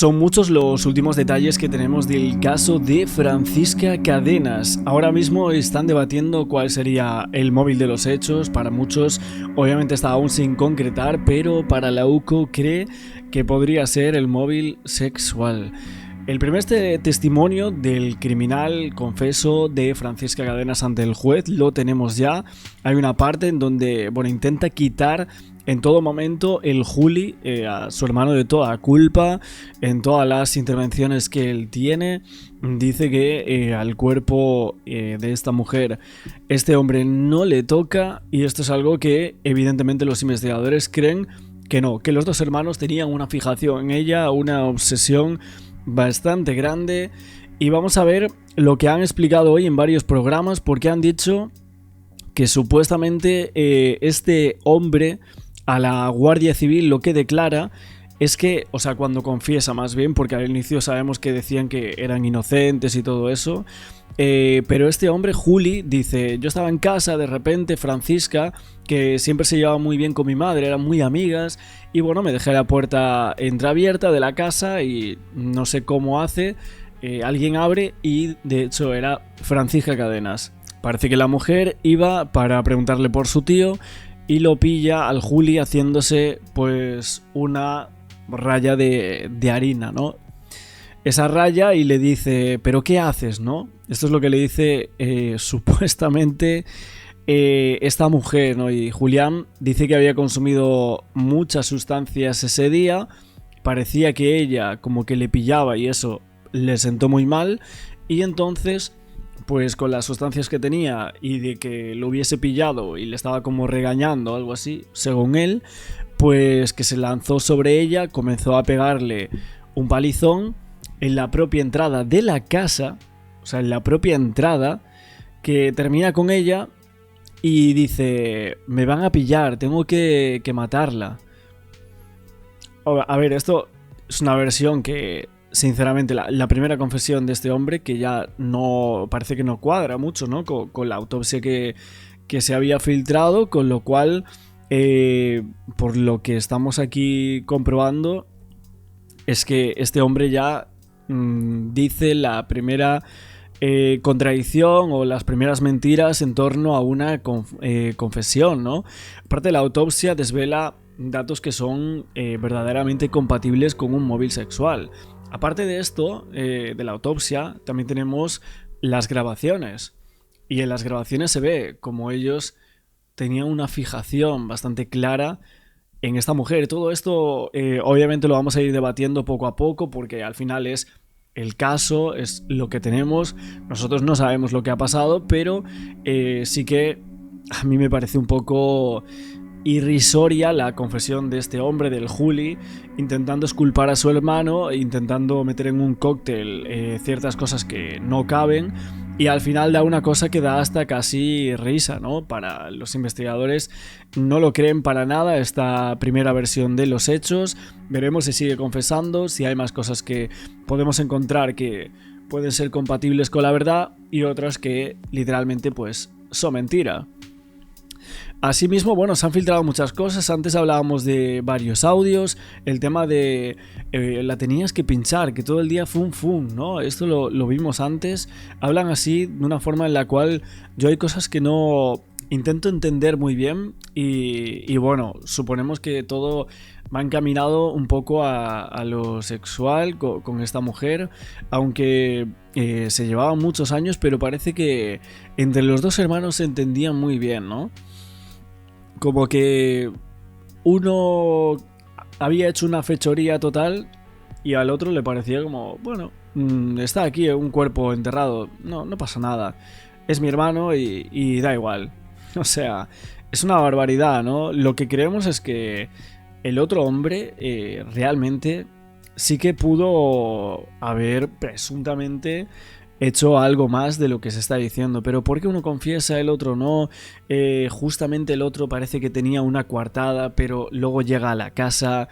Son muchos los últimos detalles que tenemos del caso de Francisca Cadenas. Ahora mismo están debatiendo cuál sería el móvil de los hechos. Para muchos, obviamente está aún sin concretar, pero para la UCO cree que podría ser el móvil sexual. El primer testimonio del criminal confeso de Francisca Cadenas ante el juez lo tenemos ya. Hay una parte en donde intenta quitar en todo momento el Juli a su hermano de toda culpa, en todas las intervenciones que él tiene. Dice que al cuerpo de esta mujer este hombre no le toca, y esto es algo que evidentemente los investigadores creen que no, que los dos hermanos tenían una fijación en ella, una obsesión bastante grande. Y vamos a ver lo que han explicado hoy en varios programas, porque han dicho que supuestamente este hombre a la Guardia Civil lo que declara es que, cuando confiesa más bien, porque al inicio sabemos que decían que eran inocentes y todo eso, pero este hombre, Juli, dice: yo estaba en casa, de repente Francisca, que siempre se llevaba muy bien con mi madre, eran muy amigas, y me dejé la puerta entreabierta de la casa y no sé cómo hace, alguien abre y de hecho era Francisca Cadenas. Parece que la mujer iba para preguntarle por su tío y lo pilla al Juli haciéndose una raya de harina, ¿no? Esa raya, y le dice: ¿pero qué haces, no? Esto es lo que le dice supuestamente esta mujer, ¿no? Y Julián dice que había consumido muchas sustancias ese día. Parecía que ella como que le pillaba y eso le sentó muy mal, y entonces con las sustancias que tenía y de que lo hubiese pillado y le estaba como regañando, algo así, según él, que se lanzó sobre ella, comenzó a pegarle un palizón en la propia entrada de la casa, en la propia entrada, que termina con ella y dice: me van a pillar, tengo que matarla. A ver, esto es una versión que, sinceramente, la primera confesión de este hombre, que ya no parece que no cuadra mucho, ¿no? Con la autopsia que se había filtrado, con lo cual, por lo que estamos aquí comprobando, es que este hombre ya dice la primera contradicción o las primeras mentiras en torno a una confesión, ¿no? Aparte, la autopsia desvela datos que son verdaderamente compatibles con un móvil sexual. Aparte de esto, de la autopsia, también tenemos las grabaciones. Y en las grabaciones se ve como ellos tenían una fijación bastante clara en esta mujer. Todo esto obviamente lo vamos a ir debatiendo poco a poco, porque al final es el caso, es lo que tenemos. Nosotros no sabemos lo que ha pasado, pero sí que a mí me parece un poco irrisoria la confesión de este hombre, del Juli, intentando exculpar a su hermano, intentando meter en un cóctel ciertas cosas que no caben, y al final da una cosa que da hasta casi risa, ¿no? Para los investigadores no lo creen para nada esta primera versión de los hechos. Veremos si sigue confesando, si hay más cosas que podemos encontrar que pueden ser compatibles con la verdad y otras que literalmente son mentira. Asimismo, se han filtrado muchas cosas. Antes hablábamos de varios audios. El tema de la tenías que pinchar, que todo el día fum, ¿no? Esto lo vimos antes. Hablan así de una forma en la cual yo hay cosas que no intento entender muy bien. Y suponemos que todo va encaminado un poco a lo sexual con esta mujer. Aunque se llevaban muchos años, pero parece que entre los dos hermanos se entendían muy bien, ¿no? Como que uno había hecho una fechoría total y al otro le parecía como: está aquí un cuerpo enterrado, no pasa nada, es mi hermano y da igual. Es una barbaridad, ¿no? Lo que creemos es que el otro hombre realmente sí que pudo haber presuntamente hecho algo más de lo que se está diciendo, pero ¿por qué uno confiesa, el otro no? Justamente el otro parece que tenía una coartada, pero luego llega a la casa.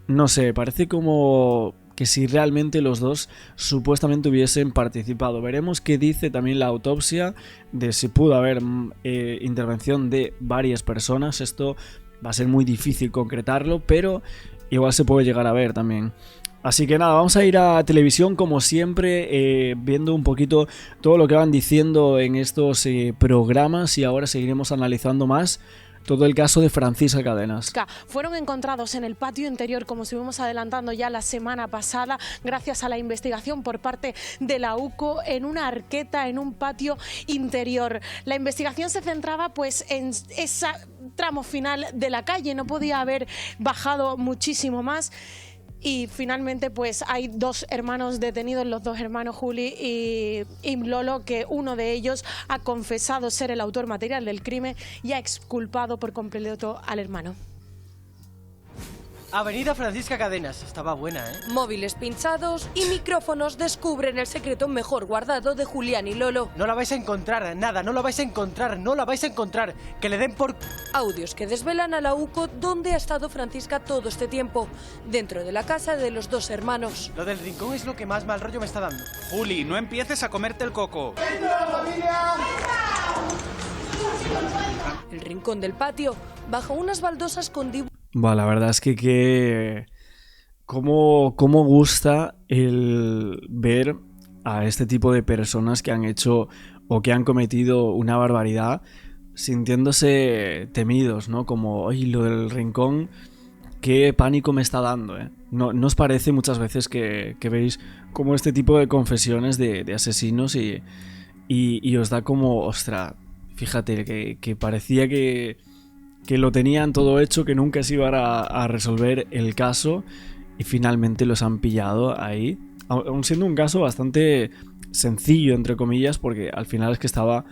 No sé, parece como que si realmente los dos supuestamente hubiesen participado. Veremos qué dice también la autopsia de si pudo haber intervención de varias personas. Esto va a ser muy difícil concretarlo, pero igual se puede llegar a ver también. Así que nada, vamos a ir a televisión como siempre, viendo un poquito todo lo que van diciendo en estos programas, y ahora seguiremos analizando más todo el caso de Francisca Cadenas. Fueron encontrados en el patio interior, como estuvimos adelantando ya la semana pasada, gracias a la investigación por parte de la UCO, en una arqueta, en un patio interior. La investigación se centraba pues en ese tramo final de la calle, no podía haber bajado muchísimo más. Y finalmente pues hay dos hermanos detenidos, los dos hermanos Juli y Lolo, que uno de ellos ha confesado ser el autor material del crimen y ha exculpado por completo al hermano. Avenida Francisca Cadenas, estaba buena, ¿eh? Móviles pinchados y micrófonos descubren el secreto mejor guardado de Julián y Lolo. No la vais a encontrar, nada, no la vais a encontrar, no la vais a encontrar. Que le den por... Audios que desvelan a la UCO dónde ha estado Francisca todo este tiempo, dentro de la casa de los dos hermanos. Lo del rincón es lo que más mal rollo me está dando. Juli, no empieces a comerte el coco. El rincón del patio, bajo unas baldosas con dibujos. La verdad es que cómo gusta el ver a este tipo de personas que han hecho o que han cometido una barbaridad sintiéndose temidos, ¿no? Como, oye, lo del rincón, qué pánico me está dando, ¿eh? ¿No os parece muchas veces que veis como este tipo de confesiones de asesinos y os da como, ostra, fíjate, que parecía que lo tenían todo hecho, que nunca se iba a resolver el caso, y finalmente los han pillado ahí, aun siendo un caso bastante sencillo, entre comillas, porque al final es que estaba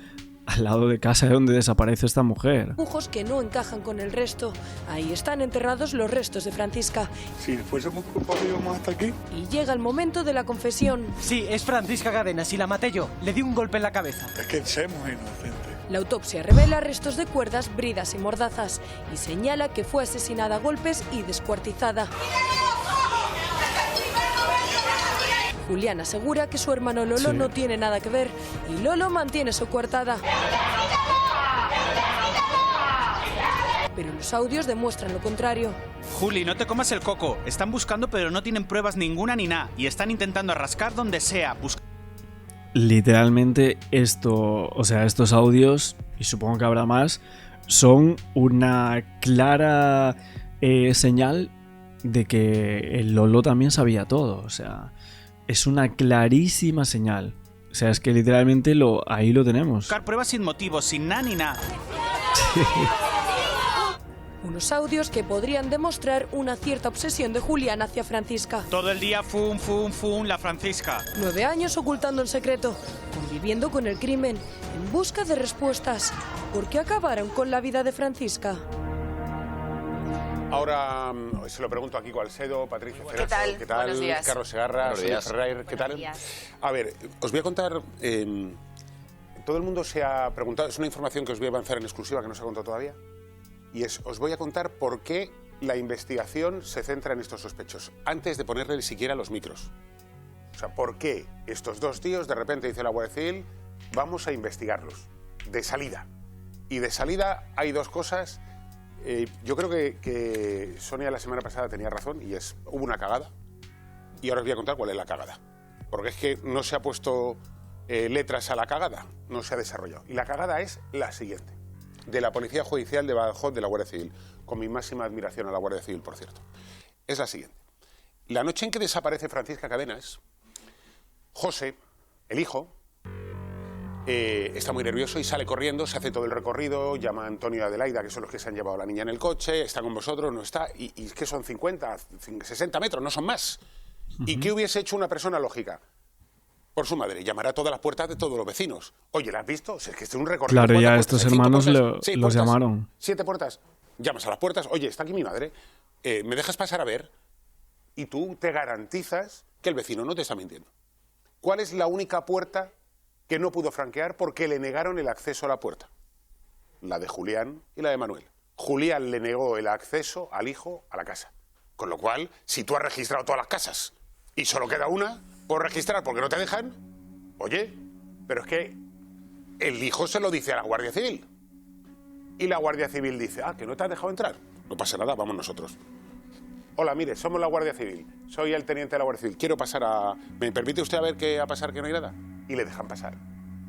al lado de casa de donde desaparece esta mujer. Dibujos que no encajan con el resto. Ahí están enterrados los restos de Francisca. Si fuésemos culpables íbamos hasta aquí. Y llega el momento de la confesión. Sí, es Francisca Cadenas y la maté yo. Le di un golpe en la cabeza. Es que somos inocentes. La autopsia revela restos de cuerdas, bridas y mordazas y señala que fue asesinada a golpes y descuartizada. Julián asegura que su hermano Lolo no tiene nada que ver y Lolo mantiene su coartada. Pero los audios demuestran lo contrario. Juli, no te comas el coco. Están buscando pero no tienen pruebas ninguna ni nada. Y están intentando rascar donde sea. Literalmente estos audios, y supongo que habrá más, son una clara señal de que el Lolo también sabía todo. O sea, es una clarísima señal. O sea, es que literalmente ahí lo tenemos. Buscar pruebas sin motivos, sin nada ni nada. Unos audios que podrían demostrar una cierta obsesión de Julián hacia Francisca. Todo el día fum, la Francisca. 9 años ocultando el secreto, conviviendo con el crimen, en busca de respuestas. ¿Por qué acabaron con la vida de Francisca? Ahora se lo pregunto aquí al Sedo, Patricia Cerazo, ¿qué tal? Buenos días. Carlos Segarra, Sonia Ferrer, ¿qué tal? A ver, os voy a contar, todo el mundo se ha preguntado, es una información que os voy a avanzar en exclusiva que no se ha contado todavía, y os voy a contar por qué la investigación se centra en estos sospechosos, antes de ponerle siquiera los micros. O sea, ¿por qué estos dos tíos de repente dice la Guardia Civil, vamos a investigarlos, de salida? Y de salida hay dos cosas. Yo creo que Sonia la semana pasada tenía razón y hubo una cagada, y ahora os voy a contar cuál es la cagada, porque es que no se ha puesto letras a la cagada, no se ha desarrollado. Y la cagada es la siguiente, de la Policía Judicial de Badajoz, de la Guardia Civil, con mi máxima admiración a la Guardia Civil, por cierto. Es la siguiente. La noche en que desaparece Francisca Cadenas, José, el hijo, está muy nervioso y sale corriendo, se hace todo el recorrido, llama a Antonio y Adelaida, que son los que se han llevado a la niña en el coche, está con vosotros, no está, y es que son 50, 60 metros, no son más. ¿Y qué hubiese hecho una persona lógica? Por su madre, llamará a todas las puertas de todos los vecinos. Oye, ¿la has visto? O sea, es que es un recorrido. Claro, ya estos hermanos los los llamaron. 7 puertas. Llamas a las puertas, oye, está aquí mi madre, ¿me dejas pasar a ver? Y tú te garantizas que el vecino no te está mintiendo. ¿Cuál es la única puerta que no pudo franquear porque le negaron el acceso a la puerta? La de Julián y la de Manuel. Julián le negó el acceso al hijo a la casa. Con lo cual, si tú has registrado todas las casas y solo queda una por registrar porque no te dejan, oye, pero es que el hijo se lo dice a la Guardia Civil. Y la Guardia Civil dice, que no te has dejado entrar. No pasa nada, vamos nosotros. hola, mire, somos la Guardia Civil, soy el teniente de la Guardia Civil, quiero pasar a... ¿Me permite usted a ver qué a pasar que no hay nada? Y le dejan pasar.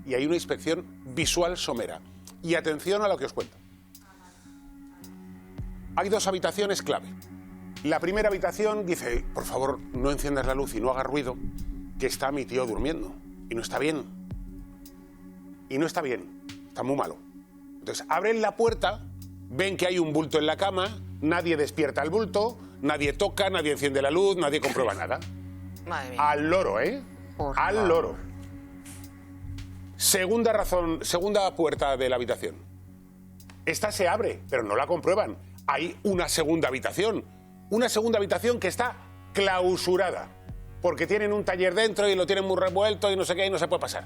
Y hay una inspección visual somera. Y atención a lo que os cuento. Hay 2 habitaciones clave. La primera habitación dice, por favor, no enciendas la luz y no hagas ruido, que está mi tío durmiendo. Y no está bien. Y no está bien. Está muy malo. Entonces, abren la puerta, ven que hay un bulto en la cama, nadie despierta el bulto, nadie toca, nadie enciende la luz, nadie comprueba nada. Madre mía. Al loro, ¿eh? Al loro. Segunda razón, segunda puerta de la habitación. Esta se abre, pero no la comprueban. Hay una segunda habitación que está clausurada, porque tienen un taller dentro y lo tienen muy revuelto y no sé qué, y no se puede pasar.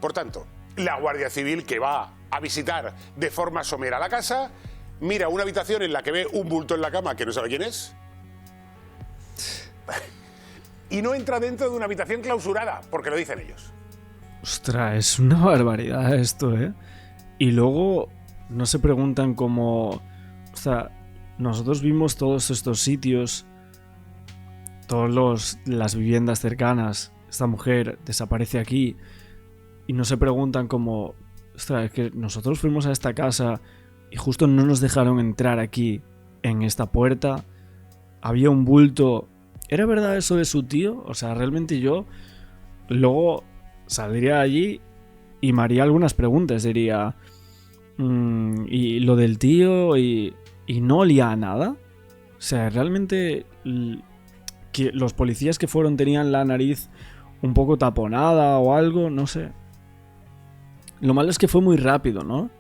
Por tanto, la Guardia Civil, que va a visitar de forma somera la casa, mira una habitación en la que ve un bulto en la cama que no sabe quién es, y no entra dentro de una habitación clausurada, porque lo dicen ellos. Ostras, es una barbaridad esto, ¿eh? Y luego no se preguntan cómo... O sea, nosotros vimos todos estos sitios, las viviendas cercanas, esta mujer desaparece aquí, y no se preguntan cómo... Ostras, es que nosotros fuimos a esta casa y justo no nos dejaron entrar aquí, en esta puerta. Había un bulto... ¿Era verdad eso de su tío? O sea, realmente yo luego saldría allí y me haría algunas preguntas. Diría... ¿y lo del tío? ¿Y no olía a nada? O sea, realmente que los policías que fueron tenían la nariz un poco taponada o algo, no sé. Lo malo es que fue muy rápido, ¿no?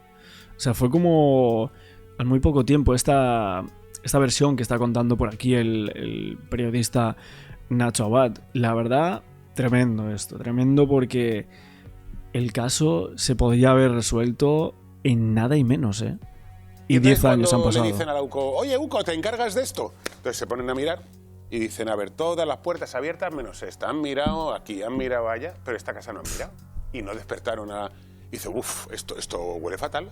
O sea, fue como en muy poco tiempo esta versión que está contando por aquí el periodista Nacho Abad. La verdad, tremendo esto, tremendo, porque el caso se podía haber resuelto en nada y menos, ¿eh? Y 10 años han pasado. Le dicen a la UCO, oye, UCO, ¿te encargas de esto? Entonces se ponen a mirar y dicen, a ver, todas las puertas abiertas menos esta. Han mirado aquí, han mirado allá, pero esta casa no han mirado. Y no despertaron a... Y dice, uff, esto huele fatal.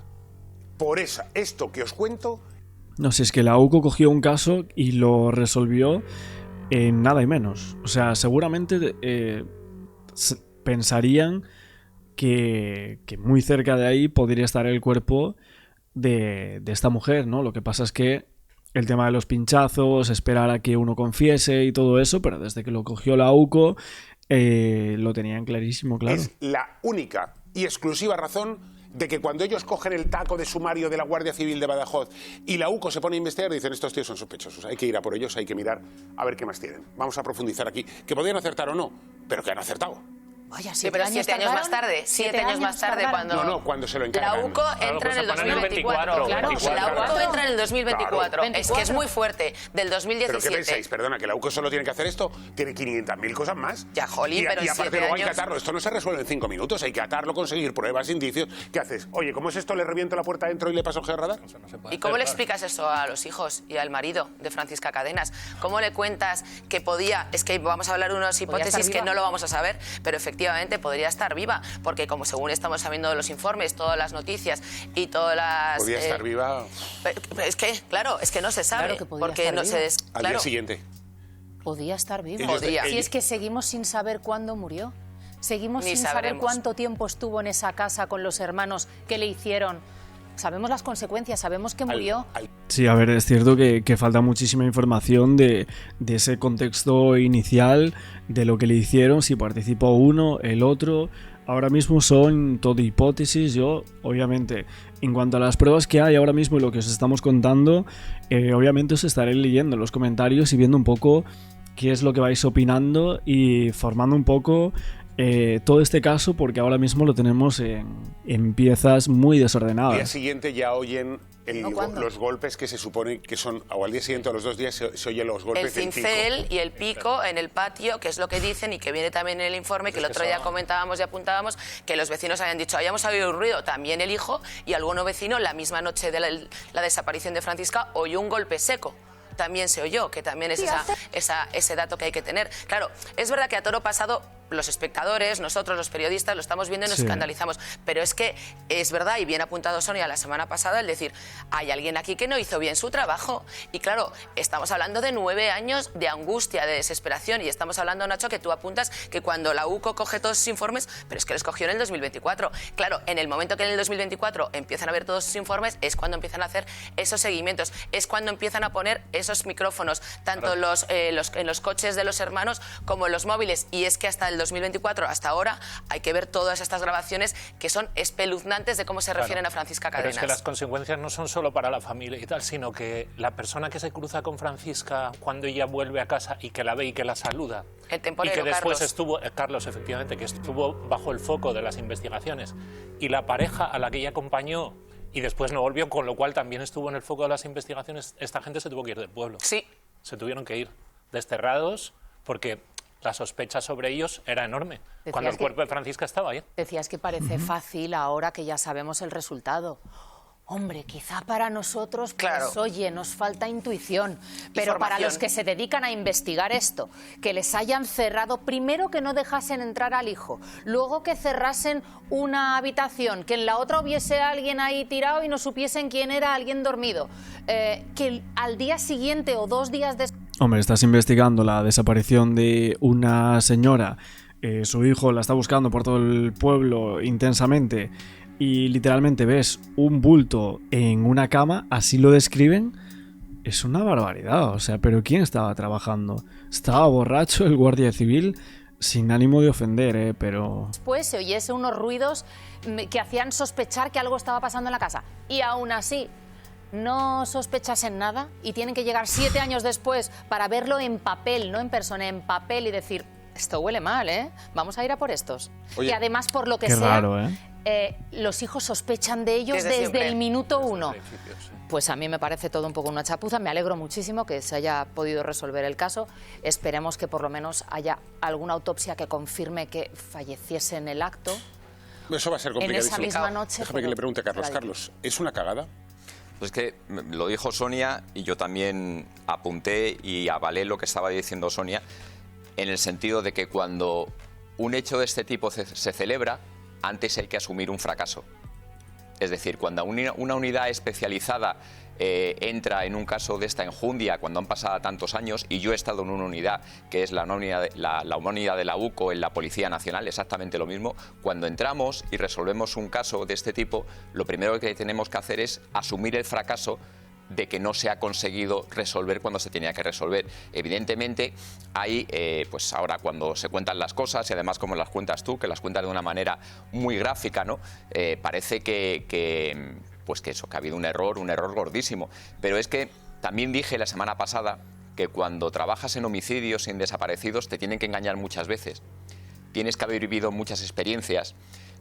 Por esto que os cuento... No, si es que la UCO cogió un caso y lo resolvió en nada y menos. O sea, seguramente pensarían que muy cerca de ahí podría estar el cuerpo de esta mujer, ¿no? Lo que pasa es que el tema de los pinchazos, esperar a que uno confiese y todo eso, pero desde que lo cogió la UCO lo tenían clarísimo, claro. Es la única y exclusiva razón de que cuando ellos cogen el taco de sumario de la Guardia Civil de Badajoz y la UCO se pone a investigar, dicen, estos tíos son sospechosos, hay que ir a por ellos, hay que mirar a ver qué más tienen. Vamos a profundizar aquí. Que podían acertar o no, pero que han acertado. Vaya, sí, pero 7 años más tarde. 7 años más tarde, cuando... No, cuando se lo encargan. La UCO entra en el 2024. Claro, la UCO entra en el 2024. Claro. Es que es muy fuerte. Del 2017. ¿Pero qué pensáis? Perdona, que la UCO solo tiene que hacer esto. Tiene 500.000 cosas más. Ya, jolín, pero y aparte luego hay que años... atarlo. Esto no se resuelve en 5 minutos. Hay que atarlo, conseguir pruebas, indicios. ¿Qué haces? Oye, ¿cómo es esto? ¿Le reviento la puerta adentro y le paso el georradar? ¿Y cómo le explicas eso a los hijos y al marido de Francisca Cadenas? ¿Cómo le cuentas que podía... Es que vamos a hablar de unas hipótesis que no lo vamos a saber, pero efectivamente podría estar viva, porque como según estamos sabiendo de los informes, todas las noticias y todas las... Podría estar viva... Pero es que, claro, es que no se sabe, claro porque no se... Al día siguiente. Podía estar viva. Podía. Si es que seguimos sin saber cuándo murió. Seguimos Ni sin saber cuánto tiempo estuvo en esa casa con los hermanos, qué le hicieron. Sabemos las consecuencias, sabemos que murió. Sí, a ver, es cierto que falta muchísima información de ese contexto inicial, de lo que le hicieron, si participó uno, el otro. Ahora mismo son todo hipótesis. Yo, obviamente, en cuanto a las pruebas que hay ahora mismo y lo que os estamos contando, obviamente os estaré leyendo los comentarios y viendo un poco qué es lo que vais opinando y formando un poco todo este caso, porque ahora mismo lo tenemos en piezas muy desordenadas. Al día siguiente ya oyen los golpes que se supone que son, o al día siguiente o a los 2 días se oyen los golpes del pico. El cincel y el pico en el patio, que es lo que dicen y que viene también en el informe, que el otro día comentábamos y apuntábamos, que los vecinos habían dicho, hayamos oído un ruido, también el hijo y alguno vecino, la misma noche de la desaparición de Francisca, oyó un golpe seco. También se oyó, que también es ese dato que hay que tener. Claro, es verdad que a toro pasado los espectadores, nosotros los periodistas, lo estamos viendo y nos escandalizamos. Pero es que es verdad, y bien apuntado Sonia la semana pasada, el decir, hay alguien aquí que no hizo bien su trabajo. Y claro, estamos hablando de 9 años de angustia, de desesperación, y estamos hablando, Nacho, que tú apuntas que cuando la UCO coge todos esos informes, pero es que los cogió en el 2024. Claro, en el momento que en el 2024 empiezan a ver todos esos informes, es cuando empiezan a hacer esos seguimientos, es cuando empiezan a poner esos micrófonos, tanto en los coches de los hermanos como en los móviles. Y es que hasta el 2024, hasta ahora, hay que ver todas estas grabaciones que son espeluznantes de cómo se refieren a Francisca Cadenas. Pero es que las consecuencias no son solo para la familia y tal, sino que la persona que se cruza con Francisca cuando ella vuelve a casa y que la ve y que la saluda, el temporero, y que después Carlos. estuvo, Carlos, efectivamente, que estuvo bajo el foco de las investigaciones, y la pareja a la que ella acompañó y después no volvió, con lo cual también estuvo en el foco de las investigaciones, esta gente se tuvo que ir del pueblo. Sí. Se tuvieron que ir desterrados porque la sospecha sobre ellos era enorme. Decías cuando el cuerpo de Francisca estaba ahí. Decías que parece fácil ahora que ya sabemos el resultado. Hombre, quizá para nosotros, pues, claro, oye, nos falta intuición. Pero para los que se dedican a investigar esto, que les hayan cerrado, primero que no dejasen entrar al hijo, luego que cerrasen una habitación, que en la otra hubiese alguien ahí tirado y no supiesen quién era, alguien dormido, que al día siguiente o 2 días después... Hombre, estás investigando la desaparición de una señora, su hijo la está buscando por todo el pueblo intensamente, y literalmente ves un bulto en una cama, así lo describen, es una barbaridad. O sea, ¿pero quién estaba trabajando? Estaba borracho el guardia civil, sin ánimo de ofender, pero... Después se oyese unos ruidos que hacían sospechar que algo estaba pasando en la casa. Y aún así no sospechasen nada y tienen que llegar 7 años después para verlo en papel, no en persona, en papel, y decir, esto huele mal, vamos a ir a por estos. Oye, y además, por lo que qué sea, raro, los hijos sospechan de ellos desde el minuto 1. Pues a mí me parece todo un poco una chapuza. Me alegro muchísimo que se haya podido resolver el caso. Esperemos que por lo menos haya alguna autopsia que confirme que falleciese en el acto. Eso va a ser complicadísimo. En esa misma noche. Déjame que le pregunte a Carlos. Carlos, ¿es una cagada? Pues que lo dijo Sonia y yo también apunté y avalé lo que estaba diciendo Sonia, en el sentido de que cuando un hecho de este tipo se celebra, antes hay que asumir un fracaso. Es decir, cuando una unidad especializada entra en un caso de esta enjundia, cuando han pasado tantos años, y yo he estado en una unidad que es la unidad de la UCO en la Policía Nacional, exactamente lo mismo, cuando entramos y resolvemos un caso de este tipo, lo primero que tenemos que hacer es asumir el fracaso de que no se ha conseguido resolver cuando se tenía que resolver. Evidentemente, hay, pues ahora cuando se cuentan las cosas, y además como las cuentas tú, que las cuentas de una manera muy gráfica, ¿no? Parece que ha habido un error gordísimo. Pero es que también dije la semana pasada que cuando trabajas en homicidios y en desaparecidos te tienen que engañar muchas veces. Tienes que haber vivido muchas experiencias.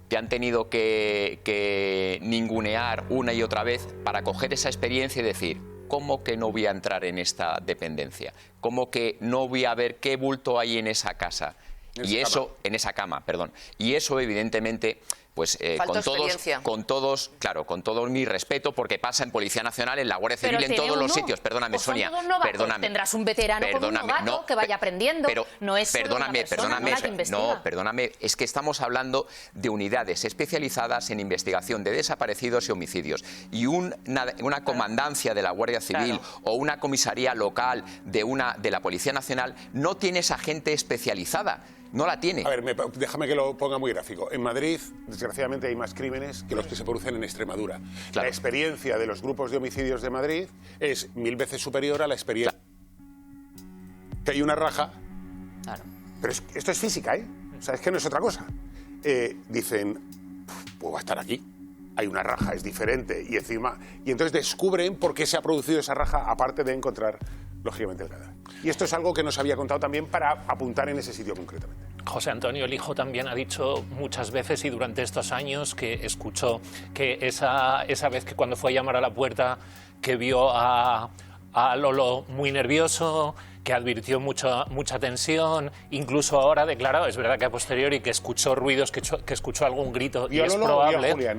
Te han tenido que ningunear una y otra vez para coger esa experiencia y decir, ¿cómo que no voy a entrar en esta dependencia? ¿Cómo que no voy a ver qué bulto hay en esa casa? En esa cama, perdón. Y eso, evidentemente, pues con todo mi respeto, porque pasa en Policía Nacional, en la Guardia Civil, en todos los sitios. Perdóname, Sonia. Perdóname. Tendrás un veterano con un novato que vaya aprendiendo. No es solo una persona nueva que investiga. Perdóname, es que estamos hablando de unidades especializadas en investigación de desaparecidos y homicidios. Y una comandancia de la Guardia Civil o una comisaría local de la Policía Nacional no tiene esa gente especializada. No la tiene. A ver, déjame que lo ponga muy gráfico. En Madrid, desgraciadamente, hay más crímenes que los que se producen en Extremadura. Claro. La experiencia de los grupos de homicidios de Madrid es 1000 veces superior a la experiencia. Que hay una raja. Claro. Pero esto es física, ¿eh? O sea, es que no es otra cosa. Dicen, pues va a estar aquí. Hay una raja, es diferente. Y entonces descubren por qué se ha producido esa raja, aparte de encontrar, lógicamente, el cadáver. Y esto es algo que nos había contado también para apuntar en ese sitio concretamente. José Antonio, el hijo, también ha dicho muchas veces y durante estos años que escuchó que esa vez que cuando fue a llamar a la puerta, que vio a Lolo muy nervioso, que advirtió mucha tensión, incluso ahora ha declarado, es verdad que a posteriori, que escuchó ruidos, que escuchó algún grito, y es probable...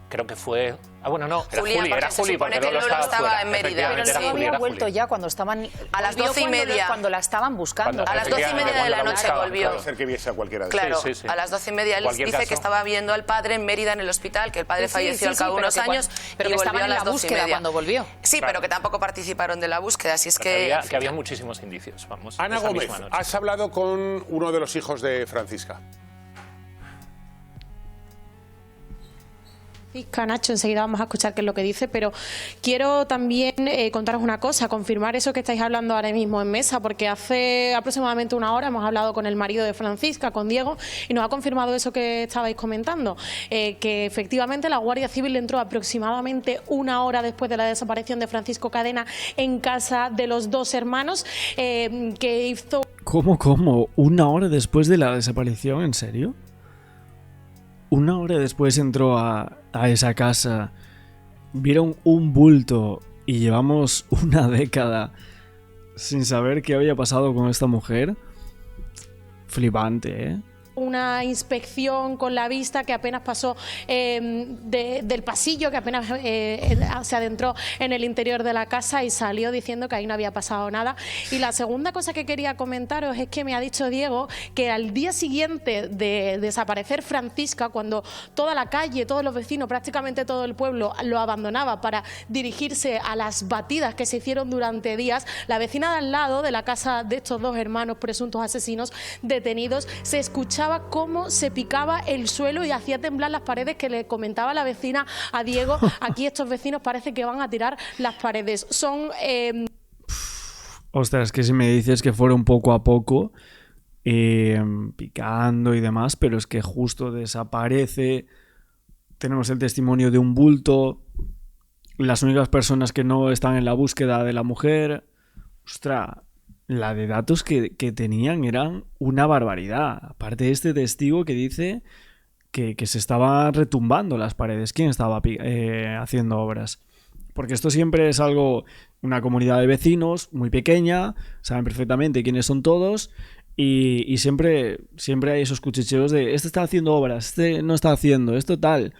creo que fue... Ah, bueno, no, era Julia, Juli, era se Juli, supone porque que Lolo Lolo estaba fuera. en Mérida. Efectivamente, Pero era no Juli, había era vuelto Juli. ya cuando estaban... A las volvió 12:30. Cuando la estaban buscando. A las 12:30 de la noche volvió. Puede ser que viese a cualquiera de Claro, Sí, sí, sí. a las 12:30 él Cualquier dice caso. que estaba viendo al padre en Mérida en el hospital, que el padre falleció al cabo de pero unos que años pero y que volvió estaban a en las la 12:30. búsqueda cuando volvió. Sí, Claro. pero que tampoco participaron de la búsqueda, así es Que que... había muchísimos indicios, vamos. Ana esa Gómez, misma noche. has hablado con uno de los hijos de Francisca. Nacho, enseguida vamos a escuchar qué es lo que dice, pero quiero también contaros una cosa, confirmar eso que estáis hablando ahora mismo en mesa, porque hace aproximadamente una hora hemos hablado con el marido de Francisca, con Diego, y nos ha confirmado eso que estabais comentando, que efectivamente la Guardia Civil entró aproximadamente una hora después de la desaparición de Francisco Cadena en casa de los dos hermanos, que hizo... ¿Cómo? ¿Una hora después de la desaparición? ¿En serio? Una hora después entró a esa casa, vieron un bulto y llevamos una década sin saber qué había pasado con esta mujer. Flipante, ¿eh? Una inspección con la vista que apenas pasó del pasillo, que apenas se adentró en el interior de la casa y salió diciendo que ahí no había pasado nada. Y la segunda cosa que quería comentaros es que me ha dicho Diego que al día siguiente de desaparecer Francisca, cuando toda la calle, todos los vecinos, prácticamente todo el pueblo lo abandonaba para dirigirse a las batidas que se hicieron durante días, la vecina de al lado de la casa de estos dos hermanos presuntos asesinos detenidos se escuchaba cómo se picaba el suelo y hacía temblar las paredes, que le comentaba la vecina a Diego. Aquí estos vecinos parece que van a tirar las paredes. Son... Ostras, que si me dices que fueron poco a poco picando y demás, pero es que justo desaparece, tenemos el testimonio de un bulto, las únicas personas que no están en la búsqueda de la mujer. Ostras, la de datos que tenían eran una barbaridad. Aparte de este testigo que dice que se estaban retumbando las paredes. ¿Quién estaba haciendo obras? Porque esto siempre es algo, una comunidad de vecinos muy pequeña, saben perfectamente quiénes son todos y siempre hay esos cuchicheos de este está haciendo obras, este no está haciendo, esto tal.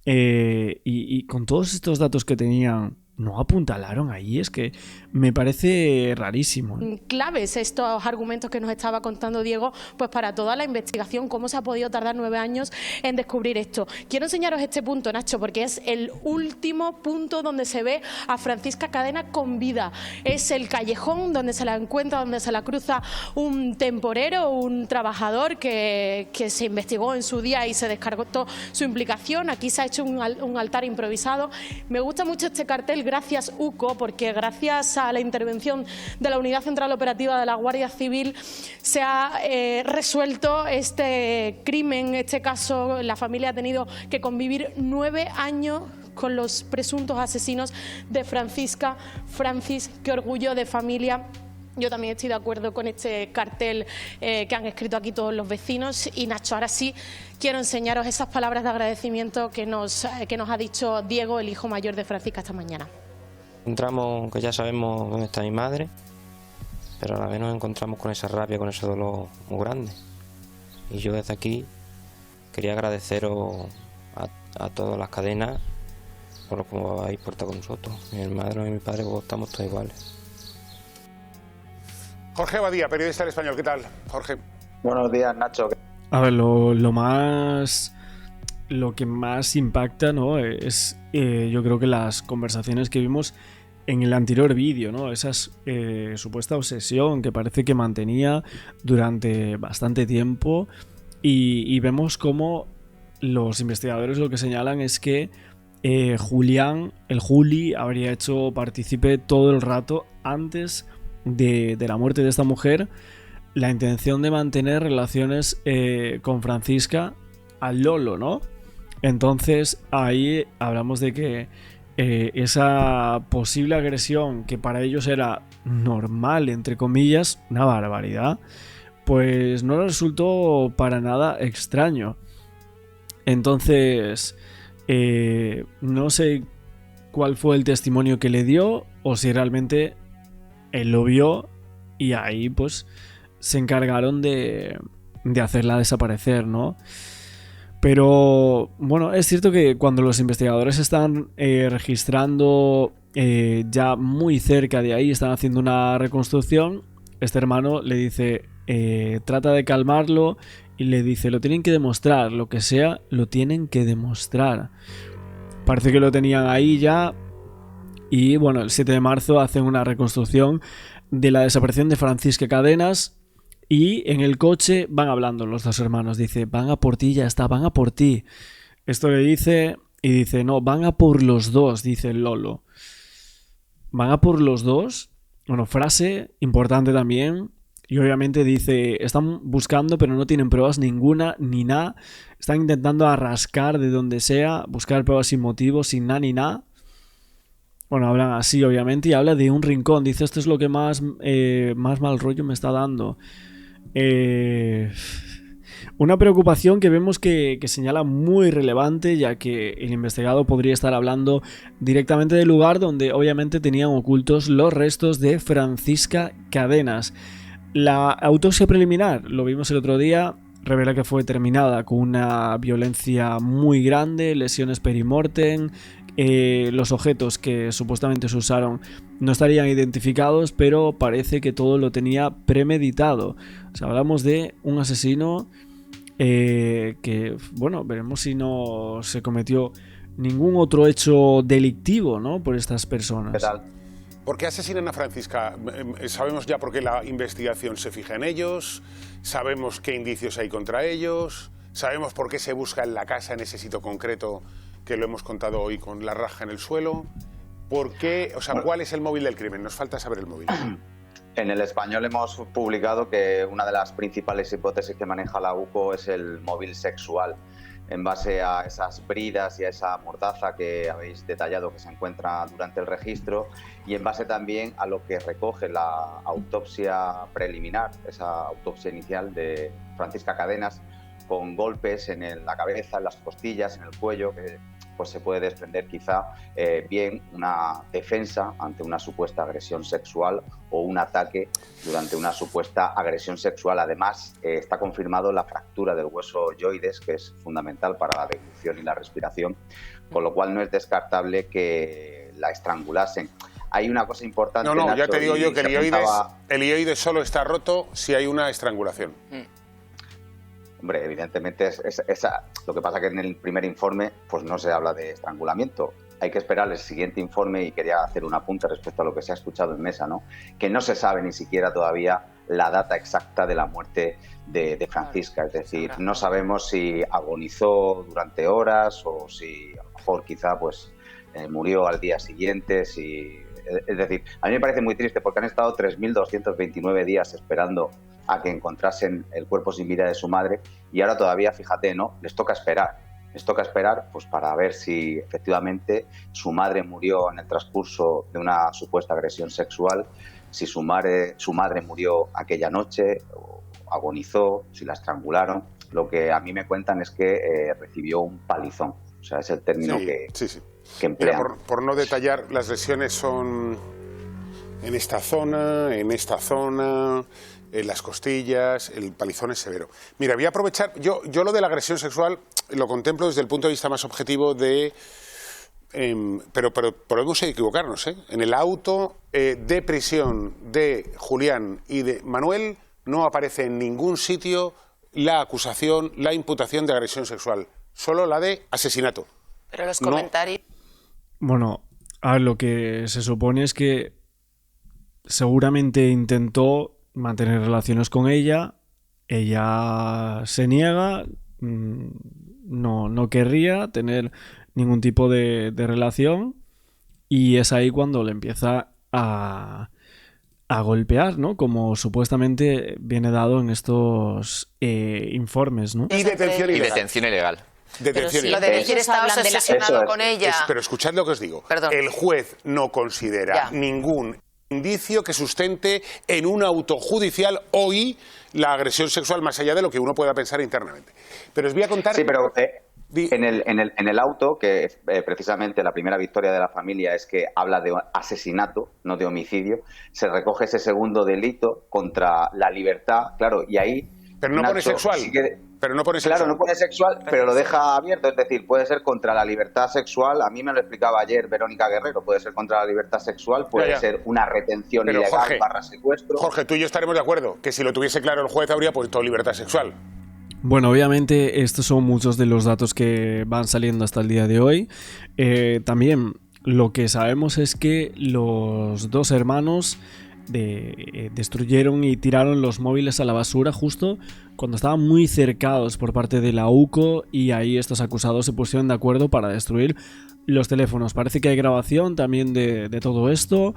Y con todos estos datos que tenían, no apuntalaron ahí, es que me parece rarísimo. Claves estos argumentos que nos estaba contando Diego, pues para toda la investigación, cómo se ha podido tardar 9 años en descubrir esto. Quiero enseñaros este punto, Nacho, porque es el último punto donde se ve a Francisca Cadena con vida. Es el callejón donde se la encuentra, donde se la cruza un temporero, un trabajador que se investigó en su día y se descartó su implicación. Aquí se ha hecho un altar improvisado. Me gusta mucho este cartel, gracias UCO, porque gracias a la intervención de la Unidad Central Operativa de la Guardia Civil se ha resuelto este crimen, este caso. La familia ha tenido que convivir 9 años con los presuntos asesinos de Francisca. Francis, qué orgullo de familia. Yo también estoy de acuerdo con este cartel que han escrito aquí todos los vecinos. Y Nacho, ahora sí quiero enseñaros esas palabras de agradecimiento que nos ha dicho Diego, el hijo mayor de Francisca, esta mañana. Encontramos, que ya sabemos dónde está mi madre, pero a la vez nos encontramos con esa rabia, con ese dolor muy grande. Y yo desde aquí quería agradeceros a todas las cadenas por lo que habéis portado con nosotros. Mi hermano y mi padre, pues, estamos todos iguales. Jorge Badía, periodista del Español. ¿Qué tal, Jorge? Buenos días, Nacho. A ver, lo que más impacta, ¿no? Es yo creo que las conversaciones que vimos en el anterior vídeo, ¿no? Esa supuesta obsesión que parece que mantenía durante bastante tiempo y vemos cómo los investigadores lo que señalan es que Julián, el Juli, habría hecho partícipe todo el rato antes de la muerte de esta mujer la intención de mantener relaciones con Francisca al Lolo, ¿no? Entonces ahí hablamos de que esa posible agresión que para ellos era normal, entre comillas, una barbaridad, pues no resultó para nada extraño. Entonces no sé cuál fue el testimonio que le dio o si realmente él lo vio y ahí pues se encargaron de hacerla desaparecer, ¿no? Pero bueno, es cierto que cuando los investigadores están registrando ya muy cerca de ahí, están haciendo una reconstrucción, este hermano le dice, trata de calmarlo y le dice, lo tienen que demostrar, lo que sea, lo tienen que demostrar. Parece que lo tenían ahí ya y bueno, el 7 de marzo hacen una reconstrucción de la desaparición de Francisca Cadenas. Y en el coche van hablando los dos hermanos. Dice, van a por ti, ya está, van a por ti. Esto le dice y dice, no, van a por los dos, dice el Lolo. Van a por los dos. Bueno, frase importante también. Y obviamente dice, están buscando pero no tienen pruebas ninguna ni nada. Están intentando rascar de donde sea, buscar pruebas sin motivo, sin nada ni nada. Bueno, hablan así obviamente y habla de un rincón. Dice, esto es lo que más mal rollo me está dando. Una preocupación que vemos que señala muy relevante, ya que el investigado podría estar hablando directamente del lugar donde obviamente tenían ocultos los restos de Francisca Cadenas. La autopsia preliminar, lo vimos el otro día, revela que fue terminada con una violencia muy grande, lesiones perimortem. Los objetos que supuestamente se usaron no estarían identificados, pero parece que todo lo tenía premeditado. O sea, hablamos de un asesino que, bueno, veremos si no se cometió ningún otro hecho delictivo, ¿no?, por estas personas. ¿Qué tal? ¿Por qué asesinan a Francisca? Sabemos ya por qué la investigación se fija en ellos, sabemos qué indicios hay contra ellos, sabemos por qué se busca en la casa en ese sitio concreto que lo hemos contado hoy con la raja en el suelo. ¿Por qué? O sea, ¿cuál es el móvil del crimen? Nos falta saber el móvil. En El Español hemos publicado que una de las principales hipótesis que maneja la UCO es el móvil sexual, en base a esas bridas y a esa mordaza que habéis detallado que se encuentra durante el registro, y en base también a lo que recoge la autopsia preliminar, esa autopsia inicial de Francisca Cadenas, con golpes en la cabeza, en las costillas, en el cuello, que pues se puede desprender quizá bien una defensa ante una supuesta agresión sexual o un ataque durante una supuesta agresión sexual. Además, está confirmado la fractura del hueso yoides, que es fundamental para la deglución y la respiración, con lo cual no es descartable que la estrangulasen. Hay una cosa importante... No, Nacho, ya te digo yo que apuntaba... el ioides solo está roto si hay una estrangulación. Hombre, evidentemente lo que pasa que en el primer informe pues no se habla de estrangulamiento. Hay que esperar el siguiente informe, y quería hacer un apunte respecto a lo que se ha escuchado en mesa, ¿no? Que no se sabe ni siquiera todavía la data exacta de la muerte de Francisca. Es decir, no sabemos si agonizó durante horas o si a lo mejor quizá pues murió al día siguiente. Es decir, a mí me parece muy triste porque han estado 3.229 días esperando a que encontrasen el cuerpo sin vida de su madre, y ahora todavía, fíjate, ¿no?, les toca esperar pues para ver si efectivamente su madre murió en el transcurso de una supuesta agresión sexual, si su madre murió aquella noche o agonizó, si la estrangularon. Lo que a mí me cuentan es que recibió un palizón, o sea, es el término que emplean. Mira, por no detallar, las lesiones son en esta zona, en las costillas, el palizón es severo. Mira, voy a aprovechar, yo lo de la agresión sexual lo contemplo desde el punto de vista más objetivo de... pero podemos equivocarnos, ¿eh? En el auto de prisión de Julián y de Manuel no aparece en ningún sitio la acusación, la imputación de agresión sexual, solo la de asesinato. Pero los comentarios... Bueno, a ver, lo que se supone es que seguramente intentó mantener relaciones con ella se niega, no querría tener ningún tipo de relación, y es ahí cuando le empieza a golpear, ¿no?, como supuestamente viene dado en estos informes, ¿no? Y detención ilegal. Detención ilegal. Lo de decir estabas obsesionado con ella. Pero escuchad lo que os digo. Perdón. El juez no considera ningún indicio que sustente en un auto judicial hoy la agresión sexual, más allá de lo que uno pueda pensar internamente. Pero os voy a contar... Sí, pero en el auto, que precisamente la primera victoria de la familia es que habla de asesinato, no de homicidio, se recoge ese segundo delito contra la libertad, claro, y ahí Pero no pone sexual. Pero no pone sexual. Claro, no pone sexual, pero lo deja abierto. Es decir, puede ser contra la libertad sexual. A mí me lo explicaba ayer Verónica Guerrero. Puede ser contra la libertad sexual, puede ser una retención pero, ilegal Jorge, / secuestro. Jorge, tú y yo estaremos de acuerdo que si lo tuviese claro el juez habría puesto libertad sexual. Bueno, obviamente estos son muchos de los datos que van saliendo hasta el día de hoy. También lo que sabemos es que los dos hermanos destruyeron y tiraron los móviles a la basura justo cuando estaban muy cercados por parte de la UCO, y ahí estos acusados se pusieron de acuerdo para destruir los teléfonos. Parece que hay grabación también de todo esto.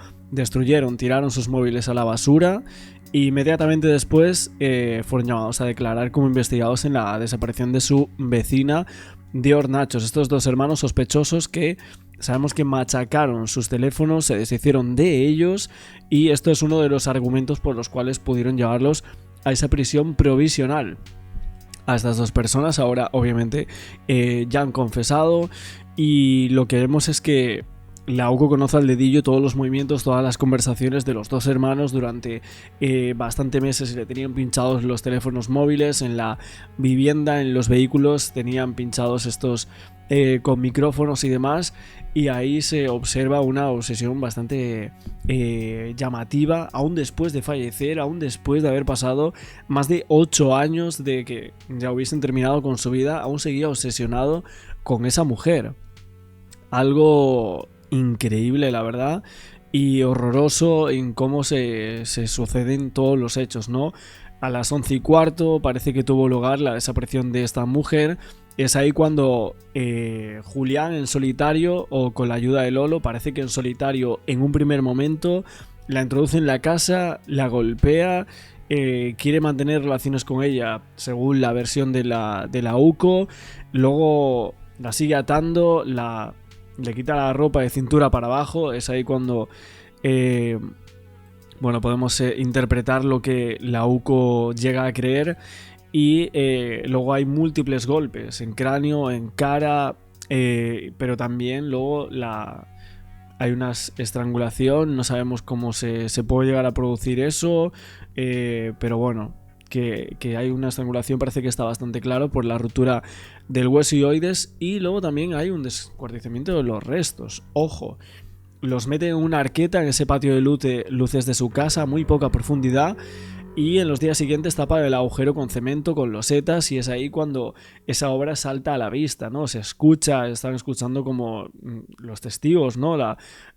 Tiraron sus móviles a la basura e inmediatamente después fueron llamados a declarar como investigados en la desaparición de su vecina de Hornachos. Estos dos hermanos sospechosos que sabemos que machacaron sus teléfonos, se deshicieron de ellos, y esto es uno de los argumentos por los cuales pudieron llevarlos a esa prisión provisional. A estas dos personas ahora obviamente ya han confesado, y lo que vemos es que la UCO conoce al dedillo todos los movimientos, todas las conversaciones de los dos hermanos durante bastante meses. Le tenían pinchados los teléfonos móviles en la vivienda, en los vehículos tenían pinchados estos con micrófonos y demás, y ahí se observa una obsesión bastante llamativa, aún después de fallecer, aún después de haber pasado más de 8 años de que ya hubiesen terminado con su vida, aún seguía obsesionado con esa mujer. Algo increíble, la verdad, y horroroso en cómo se suceden todos los hechos, ¿no? A las 11:15 parece que tuvo lugar la desaparición de esta mujer. Es ahí cuando Julián en solitario, o con la ayuda de Lolo, parece que en solitario en un primer momento la introduce en la casa, la golpea, quiere mantener relaciones con ella según la versión de la UCO, luego la sigue atando, le quita la ropa de cintura para abajo. Es ahí cuando podemos interpretar lo que la UCO llega a creer, y luego hay múltiples golpes en cráneo, en cara, pero también luego hay una estrangulación. No sabemos cómo se puede llegar a producir eso, pero bueno, que hay una estrangulación parece que está bastante claro por la ruptura del hueso ioides, y luego también hay un descuartizamiento de los restos. Ojo, los mete en una arqueta en ese patio de luces de su casa a muy poca profundidad, y en los días siguientes tapa el agujero con cemento, con losetas, y es ahí cuando esa obra salta a la vista, ¿no? Se escucha, están escuchando como los testigos, ¿no?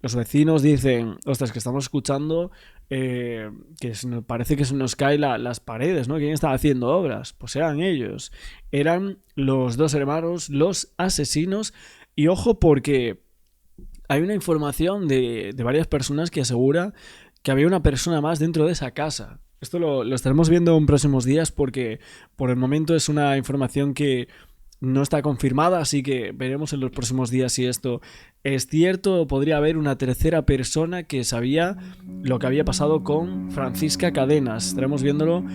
Los vecinos dicen, ostras, que estamos escuchando que parece que se nos caen las paredes, ¿no? ¿Quién está haciendo obras? Pues eran ellos. Eran los dos hermanos, los asesinos, y ojo porque hay una información de varias personas que asegura que había una persona más dentro de esa casa. Esto lo estaremos viendo en próximos días, porque por el momento es una información que no está confirmada, así que veremos en los próximos días si esto es cierto, o podría haber una tercera persona que sabía lo que había pasado con Francisca Cadenas. Estaremos viéndolo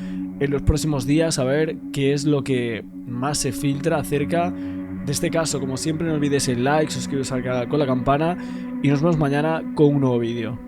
en los próximos días, a ver qué es lo que más se filtra acerca de este caso. Como siempre, no olvides el like, suscribiros al canal con la campana, y nos vemos mañana con un nuevo vídeo.